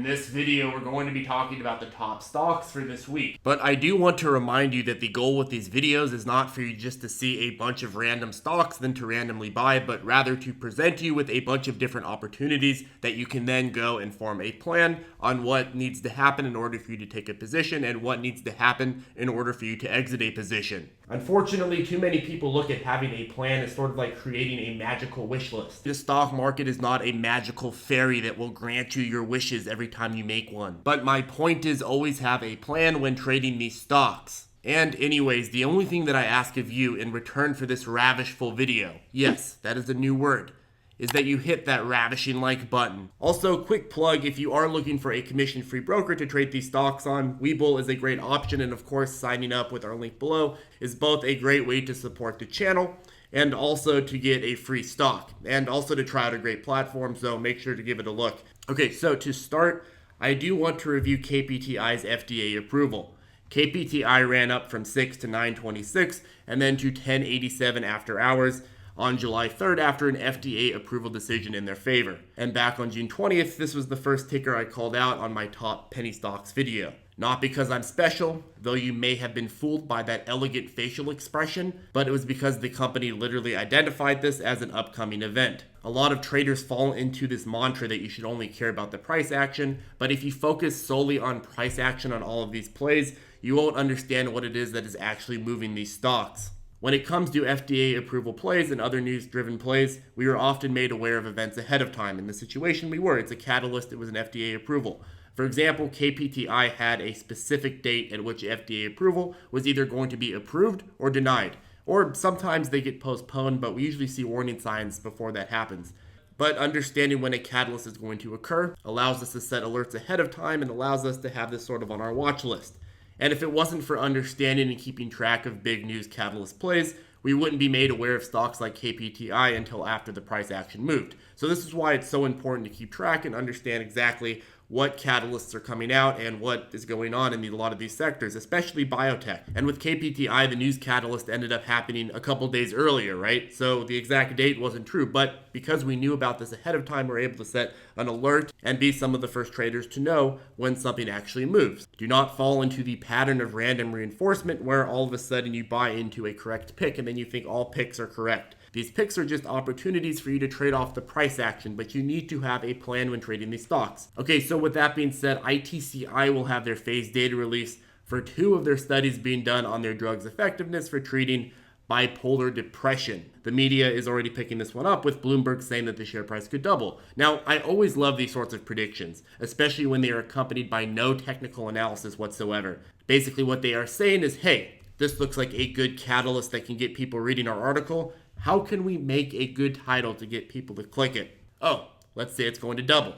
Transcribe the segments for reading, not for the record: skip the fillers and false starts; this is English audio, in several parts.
this video, we're going to be talking about the top stocks for this week. But I do want to remind you that the goal with these videos is not for you just to see a bunch of random stocks then to randomly buy, but rather to present you with a bunch of different opportunities that you can then go and form a plan on what needs to happen in order for you to take a position and what needs to happen in order for you to exit a position. Unfortunately, too many people look at having a plan as sort of like creating a magical wish list. The stock market is not a magical fairy that will grant you your wishes every time you make one. But my point is always have a plan when trading these stocks. And anyways, the only thing that I ask of you in return for this ravishful video, yes, that is a new word, is that you hit that ravishing like button. Also, quick plug, if you are looking for a commission-free broker to trade these stocks on, Webull is a great option, and of course, signing up with our link below is both a great way to support the channel and also to get a free stock, and also to try out a great platform, so make sure to give it a look. Okay, so to start, I do want to review KPTI's FDA approval. KPTI ran up from 6 to 926 and then to 1087 after hours on July 3rd after an FDA approval decision in their favor. And back on June 20th, this was the first ticker I called out on my top PennyStocks video. Not because I'm special, though you may have been fooled by that elegant facial expression, but it was because the company literally identified this as an upcoming event. A lot of traders fall into this mantra that you should only care about the price action, but if you focus solely on price action on all of these plays, you won't understand what it is that is actually moving these stocks. When it comes to FDA approval plays and other news-driven plays, we are often made aware of events ahead of time. In the situation we were, it's a catalyst, it was an FDA approval. For example, KPTI had a specific date at which FDA approval was either going to be approved or denied. Or sometimes they get postponed, but we usually see warning signs before that happens. But understanding when a catalyst is going to occur allows us to set alerts ahead of time and allows us to have this sort of on our watch list. And if it wasn't for understanding and keeping track of big news catalyst plays, we wouldn't be made aware of stocks like KPTI until after the price action moved. So this is why it's so important to keep track and understand exactly what catalysts are coming out and what is going on in a lot of these sectors, especially biotech. And with KPTI, the news catalyst ended up happening a couple days earlier, right? So the exact date wasn't true, but because we knew about this ahead of time, we're able to set an alert and be some of the first traders to know when something actually moves. Do not fall into the pattern of random reinforcement where all of a sudden you buy into a correct pick and then you think all picks are correct. These picks are just opportunities for you to trade off the price action, but you need to have a plan when trading these stocks. Okay, so with that being said, ITCI will have their phase data release for 2 of their studies being done on their drug's effectiveness for treating bipolar depression. The media is already picking this one up, with Bloomberg saying that the share price could double. Now, I always love these sorts of predictions, especially when they are accompanied by no technical analysis whatsoever. Basically, what they are saying is, hey, this looks like a good catalyst that can get people reading our article. How can we make a good title to get people to click it? Oh, let's say it's going to double.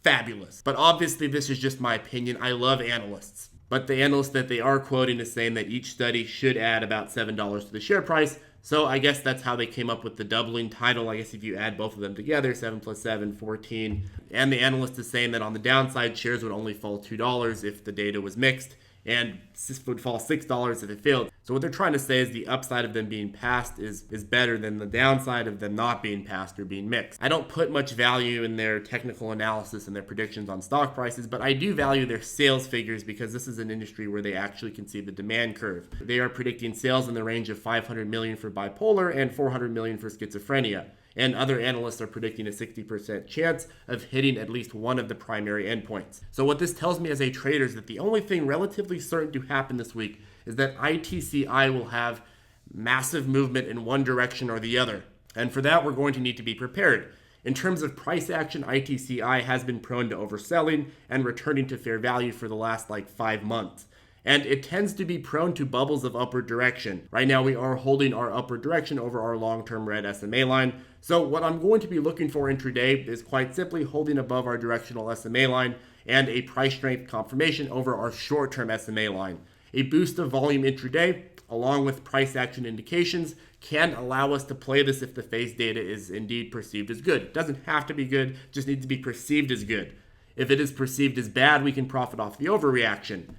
Fabulous. But obviously this is just my opinion. I love analysts. But the analyst that they are quoting is saying that each study should add about $7 to the share price. So I guess that's how they came up with the doubling title. I guess if you add both of them together, 7 plus 7, 14. And the analyst is saying that on the downside, shares would only fall $2 if the data was mixed, and would fall $6 if it failed. So what they're trying to say is the upside of them being passed is better than the downside of them not being passed or being mixed. I don't put much value in their technical analysis and their predictions on stock prices, but I do value their sales figures because this is an industry where they actually can see the demand curve. They are predicting sales in the range of 500 million for bipolar and 400 million for schizophrenia. And other analysts are predicting a 60% chance of hitting at least one of the primary endpoints. So what this tells me as a trader is that the only thing relatively certain to happen this week is that ITCI will have massive movement in one direction or the other. And for that, we're going to need to be prepared. In terms of price action, ITCI has been prone to overselling and returning to fair value for the last 5 months. And it tends to be prone to bubbles of upward direction. Right now we are holding our upward direction over our long-term red SMA line. So what I'm going to be looking for intraday is quite simply holding above our directional SMA line and a price strength confirmation over our short-term SMA line. A boost of volume intraday, along with price action indications, can allow us to play this if the phase data is indeed perceived as good. It doesn't have to be good, just needs to be perceived as good. If it is perceived as bad, we can profit off the overreaction.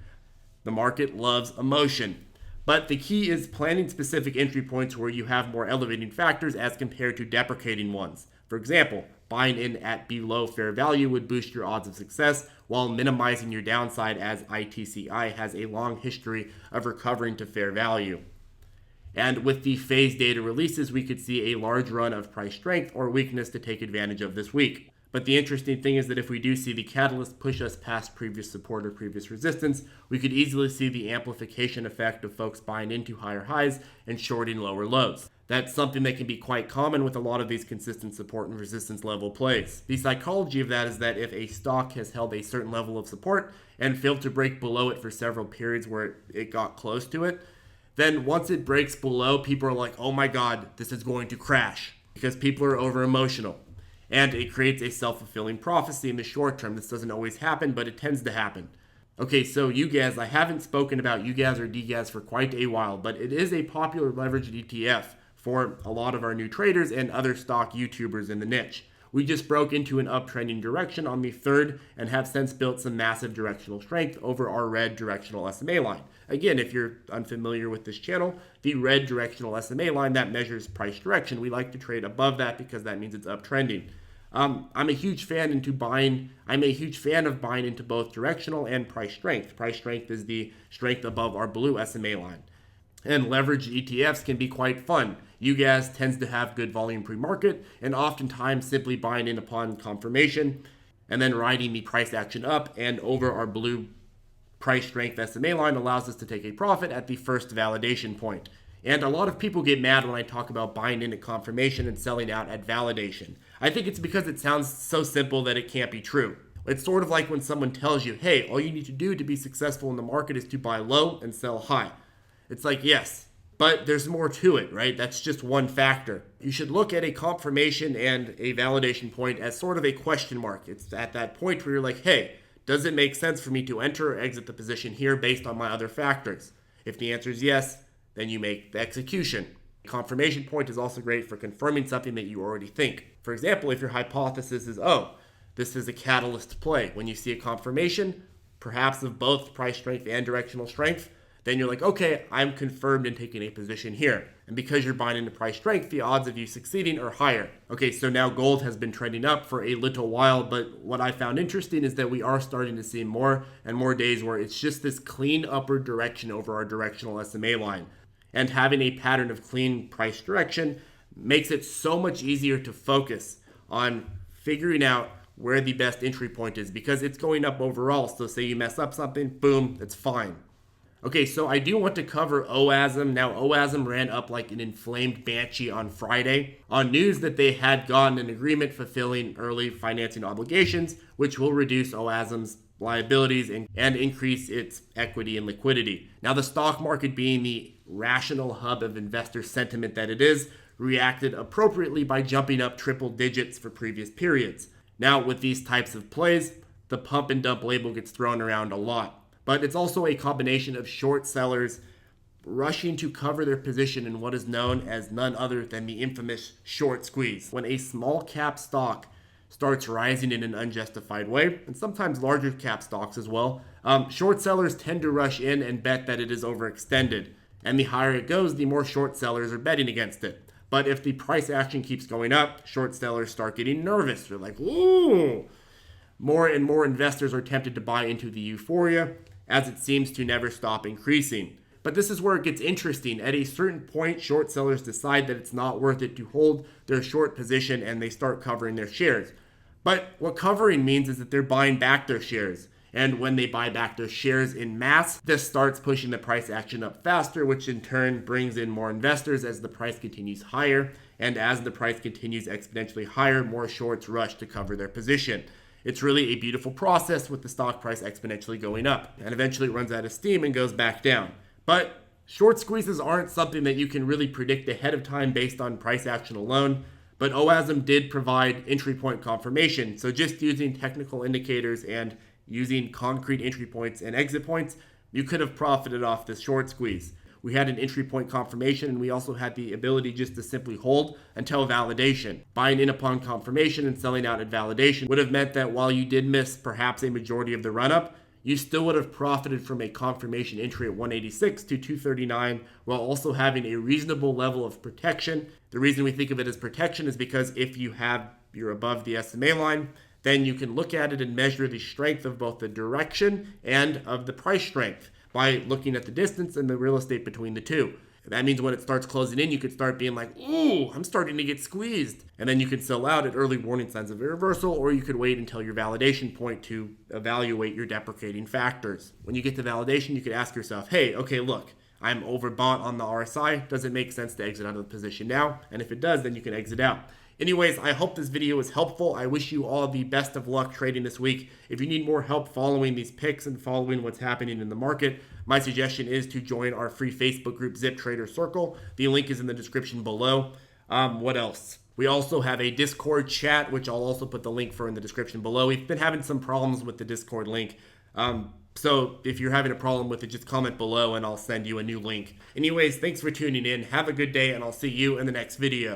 The market loves emotion. But the key is planning specific entry points where you have more elevating factors as compared to deprecating ones. For example, buying in at below fair value would boost your odds of success while minimizing your downside, as ITCI has a long history of recovering to fair value. And with the phase data releases, we could see a large run of price strength or weakness to take advantage of this week. But the interesting thing is that if we do see the catalyst push us past previous support or previous resistance, we could easily see the amplification effect of folks buying into higher highs and shorting lower lows. That's something that can be quite common with a lot of these consistent support and resistance level plays. The psychology of that is that if a stock has held a certain level of support and failed to break below it for several periods where it got close to it, then once it breaks below, people are like, oh my God, this is going to crash, because people are over emotional. And it creates a self-fulfilling prophecy in the short term. This doesn't always happen, but it tends to happen. Okay, so UGAZ, I haven't spoken about UGAZ or DGAZ for quite a while, but it is a popular leveraged ETF for a lot of our new traders and other stock YouTubers in the niche. We just broke into an uptrending direction on the 3rd and have since built some massive directional strength over our red directional SMA line. Again, if you're unfamiliar with this channel, the red directional SMA line, that measures price direction. We like to trade above that because that means it's uptrending. I'm a huge fan of buying into both directional and price strength. Price strength is the strength above our blue SMA line. And leveraged ETFs can be quite fun. UGAZ tends to have good volume pre-market, and oftentimes simply buying in upon confirmation and then riding the price action up and over our blue price strength SMA line allows us to take a profit at the first validation point. And a lot of people get mad when I talk about buying in at confirmation and selling out at validation. I think it's because it sounds so simple that it can't be true. It's sort of like when someone tells you, hey, all you need to do to be successful in the market is to buy low and sell high. It's like, yes, but there's more to it, right? That's just one factor. You should look at a confirmation and a validation point as sort of a question mark. It's at that point where you're like, hey, does it make sense for me to enter or exit the position here based on my other factors? If the answer is yes, then you make the execution. Confirmation point is also great for confirming something that you already think. For example, if your hypothesis is, oh, this is a catalyst play. When you see a confirmation, perhaps of both price strength and directional strength, then you're like, okay, I'm confirmed in taking a position here. And because you're buying into price strength, the odds of you succeeding are higher. Okay, so now gold has been trending up for a little while, but what I found interesting is that we are starting to see more and more days where it's just this clean upward direction over our directional SMA line. And having a pattern of clean price direction makes it so much easier to focus on figuring out where the best entry point is because it's going up overall. So say you mess up something, boom, it's fine. Okay, so I do want to cover OASM. Now, OASM ran up like an inflamed banshee on Friday on news that they had gotten an agreement fulfilling early financing obligations, which will reduce OASM's liabilities and increase its equity and liquidity. Now, the stock market, being the rational hub of investor sentiment that it is, reacted appropriately by jumping up triple digits for previous periods. Now, with these types of plays, the pump and dump label gets thrown around a lot. But it's also a combination of short sellers rushing to cover their position in what is known as none other than the infamous short squeeze. When a small cap stock starts rising in an unjustified way, and sometimes larger cap stocks as well, short sellers tend to rush in and bet that it is overextended. And the higher it goes, the more short sellers are betting against it. But if the price action keeps going up, short sellers start getting nervous. They're like, ooh. More and more investors are tempted to buy into the euphoria, as it seems to never stop increasing. But this is where it gets interesting. At a certain point, short sellers decide that it's not worth it to hold their short position and they start covering their shares. But what covering means is that they're buying back their shares. And when they buy back their shares in mass, this starts pushing the price action up faster, which in turn brings in more investors as the price continues higher. And as the price continues exponentially higher, more shorts rush to cover their position. It's really a beautiful process with the stock price exponentially going up, and eventually it runs out of steam and goes back down. But short squeezes aren't something that you can really predict ahead of time based on price action alone, but OASM did provide entry point confirmation. So just using technical indicators and using concrete entry points and exit points, you could have profited off this short squeeze. We had an entry point confirmation, and we also had the ability just to simply hold until validation. Buying in upon confirmation and selling out at validation would have meant that while you did miss perhaps a majority of the run-up, you still would have profited from a confirmation entry at 186 to 239 while also having a reasonable level of protection. The reason we think of it as protection is because if you have you're above the SMA line, then you can look at it and measure the strength of both the direction and of the price strength by looking at the distance and the real estate between the two. That means when it starts closing in, you could start being like, ooh, I'm starting to get squeezed. And then you can sell out at early warning signs of a reversal, or you could wait until your validation point to evaluate your deprecating factors. When you get to validation, you could ask yourself, hey, okay, look, I'm overbought on the RSI. Does it make sense to exit out of the position now? And if it does, then you can exit out. Anyways, I hope this video was helpful. I wish you all the best of luck trading this week. If you need more help following these picks and following what's happening in the market, my suggestion is to join our free Facebook group, ZipTrader Circle. The link is in the description below. What else? We also have a Discord chat, which I'll also put the link for in the description below. We've been having some problems with the Discord link. So if you're having a problem with it, just comment below and I'll send you a new link. Anyways, thanks for tuning in. Have a good day and I'll see you in the next video.